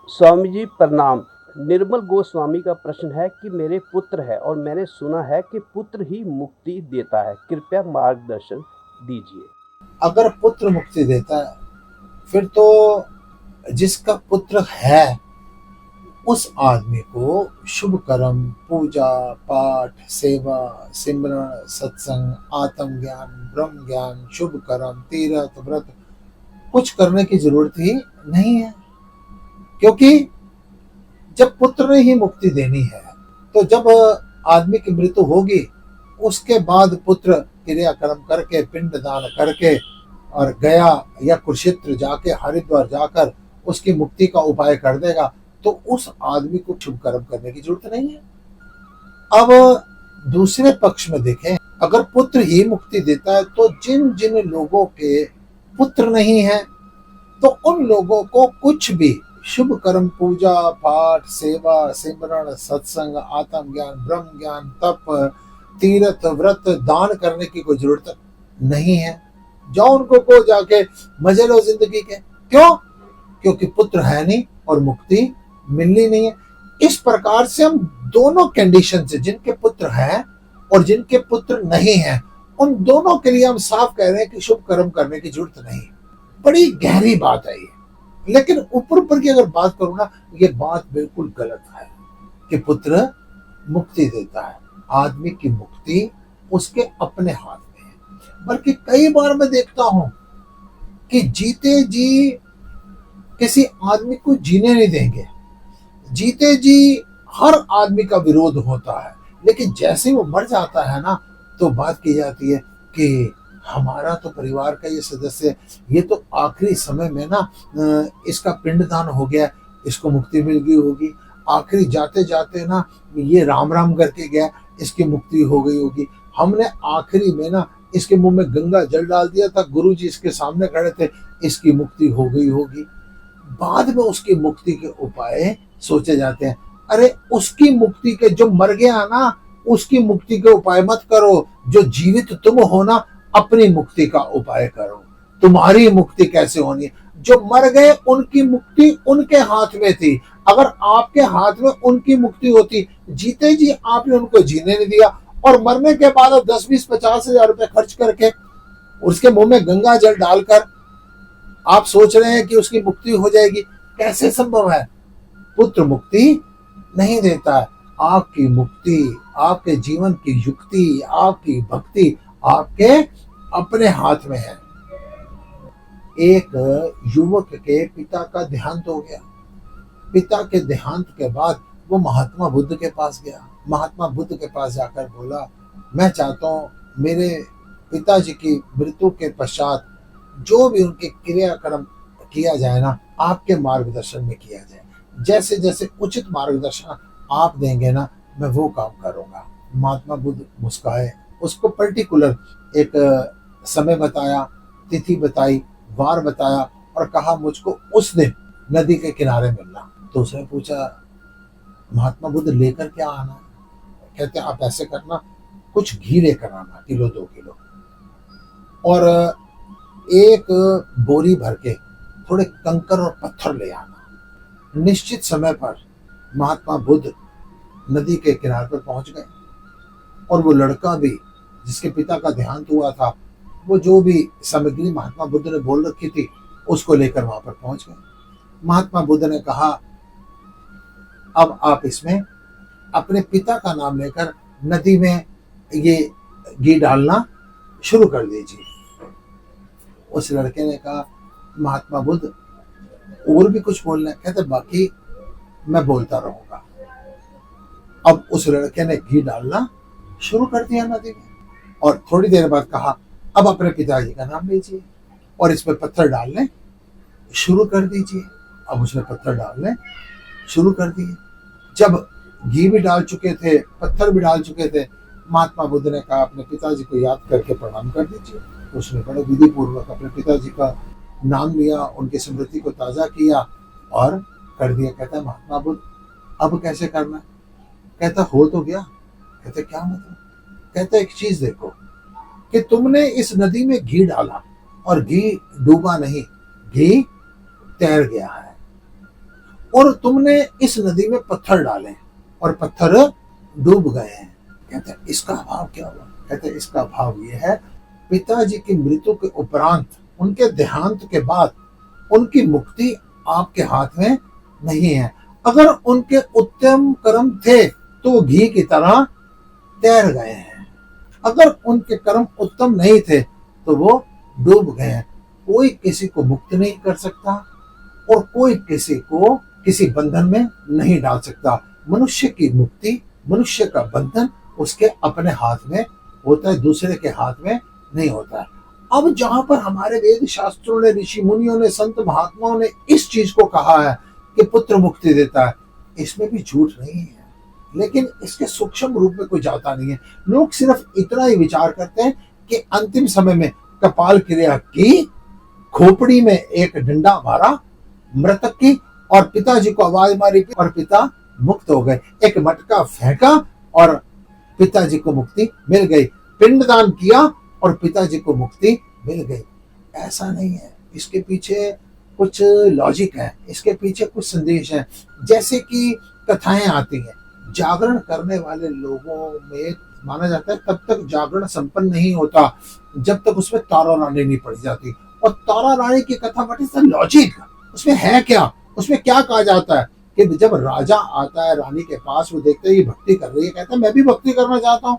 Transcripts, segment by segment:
स्वामी जी प्रणाम। निर्मल गोस्वामी का प्रश्न है कि मेरे पुत्र है और मैंने सुना है कि पुत्र ही मुक्ति देता है। कृपया मार्गदर्शन दीजिए। अगर पुत्र मुक्ति देता है फिर तो जिसका पुत्र है उस आदमी को शुभ कर्म, पूजा पाठ, सेवा, सिमरण, सत्संग, आत्म ज्ञान, ब्रह्म ज्ञान, शुभ कर्म, तीर्थ व्रत कुछ करने की जरूरत ही नहीं है। क्योंकि जब पुत्र ने ही मुक्ति देनी है तो जब आदमी की मृत्यु होगी उसके बाद पुत्र क्रियाक्रम करके पिंड दान करके और गया या कुरुक्षेत्र जाके हरिद्वार जाकर उसकी मुक्ति का उपाय कर देगा, तो उस आदमी को शुभ कर्म करने की जरूरत नहीं है। अब दूसरे पक्ष में देखें, अगर पुत्र ही मुक्ति देता है तो जिन जिन लोगों के पुत्र नहीं है तो उन लोगों को कुछ भी शुभ कर्म, पूजा पाठ, सेवा, सिमरण, सत्संग, आत्म ज्ञान, ब्रह्म ज्ञान, तप, तीर्थ व्रत, दान करने की कोई जरूरत नहीं है। जाओ उनको को जाके मजे लो जिंदगी के। क्यों? क्योंकि पुत्र है नहीं और मुक्ति मिलनी नहीं है। इस प्रकार से हम दोनों कंडीशन से, जिनके पुत्र हैं और जिनके पुत्र नहीं है, उन दोनों के लिए हम साफ कह रहे हैं कि शुभ कर्म करने की जरूरत नहीं। बड़ी गहरी बात है ये। लेकिन ऊपर ऊपर की अगर बात करूं ना, ये बात बिल्कुल गलत है कि पुत्र मुक्ति देता है। आदमी की मुक्ति उसके अपने हाथ में है। बल्कि कई बार मैं देखता हूं कि जीते जी किसी आदमी को जीने नहीं देंगे, जीते जी हर आदमी का विरोध होता है, लेकिन जैसे वो मर जाता है ना तो बात की जाती है कि हमारा तो परिवार का ये सदस्य, ये तो आखिरी समय में ना इसका पिंडदान हो गया, इसको मुक्ति मिल गई होगी। आखिरी जाते जाते ना ये राम राम करके गया, इसकी मुक्ति हो गई होगी। हमने आखिरी में ना इसके मुंह में गंगा जल डाल दिया था, गुरुजी इसके सामने खड़े थे, इसकी मुक्ति हो गई होगी। बाद में उसकी मुक्ति के उपाय सोचे जाते हैं। अरे उसकी मुक्ति के, जो मर गया ना उसकी मुक्ति के उपाय मत करो, जो जीवित तुम हो ना अपनी मुक्ति का उपाय करो। तुम्हारी मुक्ति कैसे होनी है? जो मर गए उनकी मुक्ति उनके हाथ में थी। अगर आपके हाथ में उनकी मुक्ति होती, जीते जी आपने उनको जीने नहीं दिया और मरने के बाद 10-20-50 हजार रुपए खर्च करके उसके मुंह में गंगा जल डालकर आप सोच रहे हैं कि उसकी मुक्ति हो जाएगी, कैसे संभव है? पुत्र मुक्ति नहीं देता है। आपकी मुक्ति, आपके जीवन की युक्ति, आपकी भक्ति आपके अपने हाथ में है। एक युवक के पिता का देहांत हो गया। पिता के देहांत के बाद वो महात्मा बुद्ध के पास गया। महात्मा बुद्ध के पास जाकर बोला, मैं चाहता हूँ मेरे पिताजी की मृत्यु के पश्चात जो भी उनके क्रियाक्रम किया जाए ना, आपके मार्गदर्शन में किया जाए। जैसे जैसे उचित मार्गदर्शन आप देंगे ना, मैं वो काम करूंगा। महात्मा बुद्ध मुस्काए, उसको पर्टिकुलर एक समय बताया, तिथि बताई, वार बताया और कहा मुझको उस दिन नदी के किनारे मिलना। तो उसने पूछा, महात्मा बुद्ध लेकर क्या आना? कहते आप ऐसे करना, कुछ घी लेकर आना, 1-2 किलो, और एक बोरी भर के थोड़े कंकर और पत्थर ले आना। निश्चित समय पर महात्मा बुद्ध नदी के किनारे पर पहुंच गए और वो लड़का भी जिसके पिता का देहांत हुआ था, वो जो भी सामग्री महात्मा बुद्ध ने बोल रखी थी उसको लेकर वहां पर पहुंच गए। महात्मा बुद्ध ने कहा, अब आप इसमें अपने पिता का नाम लेकर नदी में ये घी डालना शुरू कर दीजिए। उस लड़के ने कहा, महात्मा बुद्ध और भी कुछ बोलना है? कहते बाकी मैं बोलता रहूंगा। अब उस लड़के ने घी डालना शुरू कर दिया नदी में और थोड़ी देर बाद कहा, अब अपने पिताजी का नाम लीजिए और इसमें पत्थर डालने शुरू कर दीजिए। अब उसने पत्थर डालने शुरू कर दिए। जब घी भी डाल चुके थे, पत्थर भी डाल चुके थे, महात्मा बुद्ध ने कहा, अपने पिताजी को याद करके प्रणाम कर दीजिए। उसने बड़े विधि पूर्वक अपने पिताजी का नाम लिया, उनकी स्मृति को ताजा किया और कर दिया। कहता है, महात्मा बुद्ध अब कैसे करना? कहता हो तो गया। कहते क्या मतलब? कहता एक चीज देखो कि तुमने इस नदी में घी डाला और घी डूबा नहीं, घी तैर गया है। और तुमने इस नदी में पत्थर डाले और पत्थर डूब गए हैं। कहते हैं इसका भाव क्या हुआ? कहते हैं इसका भाव ये है, पिताजी की मृत्यु के उपरांत, उनके देहांत के बाद उनकी मुक्ति आपके हाथ में नहीं है। अगर उनके उत्तम कर्म थे तो वो घी की तरह तैर गए हैं, अगर उनके कर्म उत्तम नहीं थे तो वो डूब गए हैं। कोई किसी को मुक्त नहीं कर सकता और कोई किसी को किसी बंधन में नहीं डाल सकता। मनुष्य की मुक्ति, मनुष्य का बंधन उसके अपने हाथ में होता है, दूसरे के हाथ में नहीं होता है। अब जहां पर हमारे वेद शास्त्रों ने, ऋषि मुनियों ने, संत महात्माओं ने इस चीज को कहा है कि पुत्र मुक्ति देता है, इसमें भी झूठ नहीं है, लेकिन इसके सूक्ष्म रूप में कोई जाता नहीं है। लोग सिर्फ इतना ही विचार करते हैं कि अंतिम समय में कपाल क्रिया की, खोपड़ी में एक डंडा मारा मृतक की और पिताजी को आवाज मारी और पिता मुक्त हो गए, एक मटका फेंका और पिताजी को मुक्ति मिल गई, पिंडदान किया और पिताजी को मुक्ति मिल गई। ऐसा नहीं है, इसके पीछे कुछ लॉजिक है, इसके पीछे कुछ संदेश है। जैसे कि कथाएं आती हैं, जागरण करने वाले लोगों में माना जाता है तब तक जागरण संपन्न नहीं होता जब तक उसमें तारा रानी नहीं पड़ी जाती। और तारा रानी की कथा, व्हाट इज द लॉजिक, उसमें है क्या? उसमें क्या कहा जाता है कि जब राजा आता है रानी के पास, वो देखते हैं ये भक्ति कर रही है, कहता है मैं भी भक्ति करना चाहता हूँ,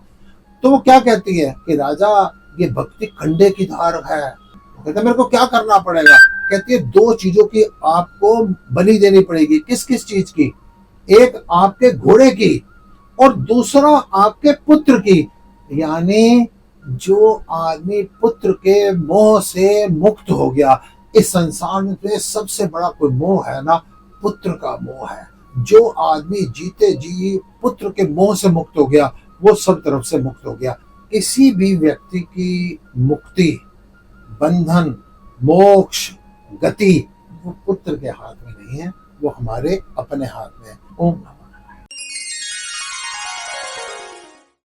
तो वो क्या कहती है कि राजा ये भक्ति कंडे की धार है, कहता है मेरे को क्या करना पड़ेगा? कहती है दो चीजों की आपको बलि देनी पड़ेगी। किस किस चीज की? एक आपके घोड़े की और दूसरा आपके पुत्र की। यानी जो आदमी पुत्र के मोह से मुक्त हो गया, इस संसार में सबसे बड़ा कोई मोह है ना, पुत्र का मोह है। जो आदमी जीते जी पुत्र के मोह से मुक्त हो गया, वो सब तरफ से मुक्त हो गया। किसी भी व्यक्ति की मुक्ति, बंधन, मोक्ष, गति वो पुत्र के हाथ में नहीं है, वो हमारे अपने हाथ में है। ओम